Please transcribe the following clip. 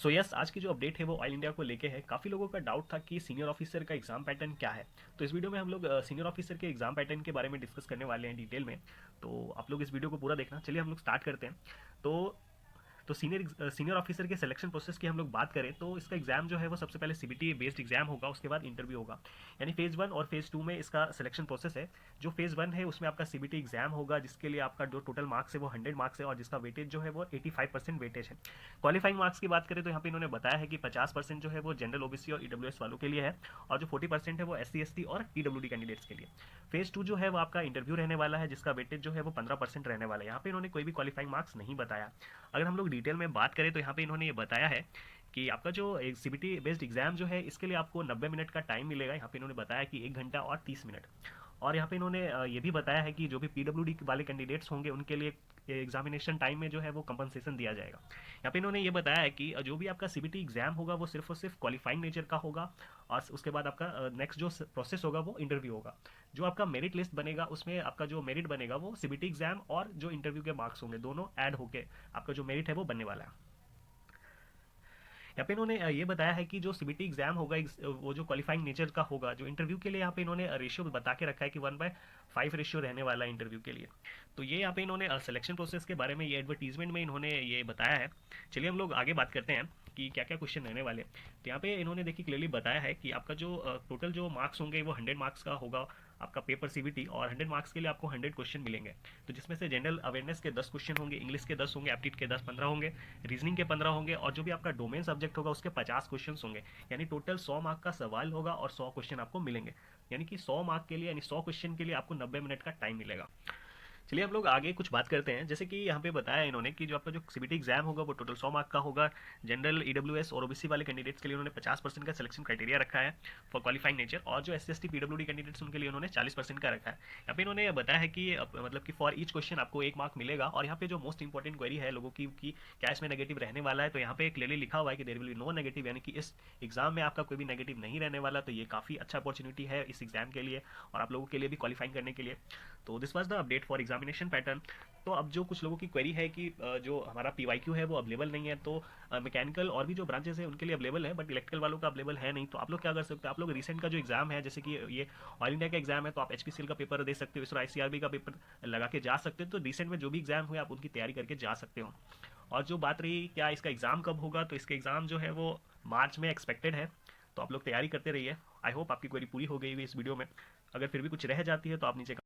So yes, आज की जो अपडेट है वो ऑयल इंडिया को लेके है। काफ़ी लोगों का डाउट था कि सीनियर ऑफिसर का एग्जाम पैटर्न क्या है। तो इस वीडियो में हम लोग सीनियर ऑफिसर के एग्जाम पैटर्न के बारे में डिस्कस करने वाले हैं डिटेल में। तो आप लोग इस वीडियो को पूरा देखना। चलिए हम लोग स्टार्ट करते हैं। तो सीनियर ऑफिसर के सिलेक्शन प्रोसेस की हम लोग बात करें तो इसका एग्जाम जो है वो सबसे पहले सीबीटी बेस्ड एग्जाम होगा, उसके बाद इंटरव्यू होगा। यानी फेज़ 1 और फेज़ 2 में इसका सिलेक्शन प्रोसेस है। जो फेज़ 1 है उसमें आपका सीबीटी एग्जाम होगा, जिसके लिए आपका जो टोटल मार्क्स है वो 100 मार्क्स है और जिसका वेटेज जो है वो 85% वेटेज है। क्वालिफाइंग मार्क्स की बात करें तो यहाँ पे इन्होंने बताया है कि 50% जो है वो जनरल ओबीसी और ईडब्ल्यूएस वालों के लिए है और जो 40% है वो एससी एसटी और पीडब्ल्यूडी कैंडिडेट्स के लिए। फेज़ 2 जो है वो आपका इंटरव्यू रहने वाला है, जिसका वेटेज जो है वो 15% रहने वाला है। यहाँ पे इन्होंने कोई भी क्वालिफाइंग मार्क्स नहीं बताया। अगर हम लोग डिटेल में बात करें तो यहाँ पे इन्होंने ये बताया है कि आपका जो सीबीटी बेस्ड एग्जाम जो है इसके लिए आपको 90 मिनट का टाइम मिलेगा। यहाँ पे इन्होंने बताया कि 1 घंटा और 30 मिनट। और यहाँ पे इन्होंने ये भी बताया है कि जो भी पीडब्ल्यूडी वाले कैंडिडेट्स होंगे उनके लिए एग्जामिनेशन टाइम में जो है वो कंपनसेशन दिया जाएगा। यहाँ पे इन्होंने ये बताया है कि जो भी आपका सीबीटी एग्जाम होगा वो सिर्फ और सिर्फ क्वालिफाइंग नेचर का होगा और उसके बाद आपका नेक्स्ट जो प्रोसेस होगा वो इंटरव्यू होगा। जो आपका मेरिट लिस्ट बनेगा उसमें आपका जो मेरिट बनेगा वो सीबीटी एग्जाम और जो इंटरव्यू के मार्क्स होंगे दोनों ऐड होके आपका जो मेरिट है वो बनने वाला है। यहाँ पे इन्होंने ये बताया है कि जो सीबीटी एग्जाम होगा वो जो क्वालिफाइंग नेचर का होगा, जो इंटरव्यू के लिए यहाँ पे इन्होंने रेशियो बता के रखा है कि 1/5 रेशियो रहने वाला है इंटरव्यू के लिए। तो ये यहाँ पे इन्होंने सिलेक्शन प्रोसेस के बारे में ये एडवर्टीजमेंट में इन्होंने ये बताया है। चलिए हम लोग आगे बात करते हैं कि क्या क्या क्वेश्चन रहने वाले हैं। तो यहाँ पे इन्होंने देखिए क्लियरली बताया है कि आपका जो टोटल जो मार्क्स होंगे वो 100 मार्क्स का होगा आपका पेपर सीबीटी और 100 मार्क्स के लिए आपको 100 क्वेश्चन मिलेंगे। तो जिसमें से जनरल अवेयरनेस के 10 क्वेश्चन होंगे, इंग्लिश के 10 होंगे, एप्टीट्यूड के 10-15 होंगे, रीजनिंग के 15 होंगे और जो भी आपका डोमेन सब्जेक्ट होगा उसके 50 क्वेश्चन होंगे। यानी टोटल 100 मार्क का सवाल होगा और 100 क्वेश्चन आपको मिलेंगे। यानी कि 100 मार्क के लिए यानी 100 क्वेश्चन के लिए आपको 90 मिनट का टाइम मिलेगा। चलिए हम लोग आगे कुछ बात करते हैं। जैसे कि यहाँ पे बताया इन्होंने कि जो आपका जो सीबीटी एग्जाम होगा वो टोटल 100 मार्क का होगा। जनरल ईडब्ल्यूएस और ओबीसी वाले कैंडिडेट्स के लिए उन्होंने 50% का सिलेक्शन क्राइटेरिया रखा है फॉर क्वालिफाइंग नेचर और जो एससी एसटी पीडब्ल्यूडी कैंडिडेट्स उनके लिए उन्होंने 40% का रखा है। यहाँ पे इन्होंने बताया है कि मतलब कि फॉर ईच क्वेश्चन आपको 1 मार्क मिलेगा। और यहाँ पे जो मोस्ट इंपॉर्टेंट क्वेरी है लोगों की कि क्या इसमें नेगेटिव रहने वाला है, तो यहाँ पे क्लियरली लिखा हुआ है कि there will be no negative, यानी कि इस एग्जाम में आपका कोई भी नेगेटिव नहीं रहने वाला। तो ये काफ़ी अच्छा अपॉर्चुनिटी है इस एग्जाम के लिए और आप लोगों के लिए भी क्वालिफाइंग करने के लिए। तो this was the update for examination pattern. तो अब जो कुछ लोगों की क्वेरी है कि जो हमारा पीवाईक्यू है वो अवेलेबल नहीं है, तो मैकेनिकल और भी जो ब्रांचेस है उनके लिए अवेलेबल है बट इलेक्ट्रिकल वालों का अवेलेबल है नहीं। तो आप लोग क्या कर सकते हो, आप लोग रिसेंट का जो एग्जाम है जैसे कि ये ऑल इंडिया का एग्जाम है तो आप एचपीसीएल का पेपर दे सकते हो, इसरो आईसीआरबी का पेपर लगा के जा सकते हो। तो रिसेंट में जो भी एग्जाम हुए आप उनकी तैयारी करके जा सकते हो। और जो बात रही क्या इसका एग्जाम कब होगा, तो इसका एग्जाम जो है वो मार्च में एक्सपेक्टेड है। तो आप लोग तैयारी करते रहिए। आई होप आपकी क्वेरी पूरी हो गई हुई इस वीडियो में। अगर फिर भी कुछ रह जाती है तो आप नीचे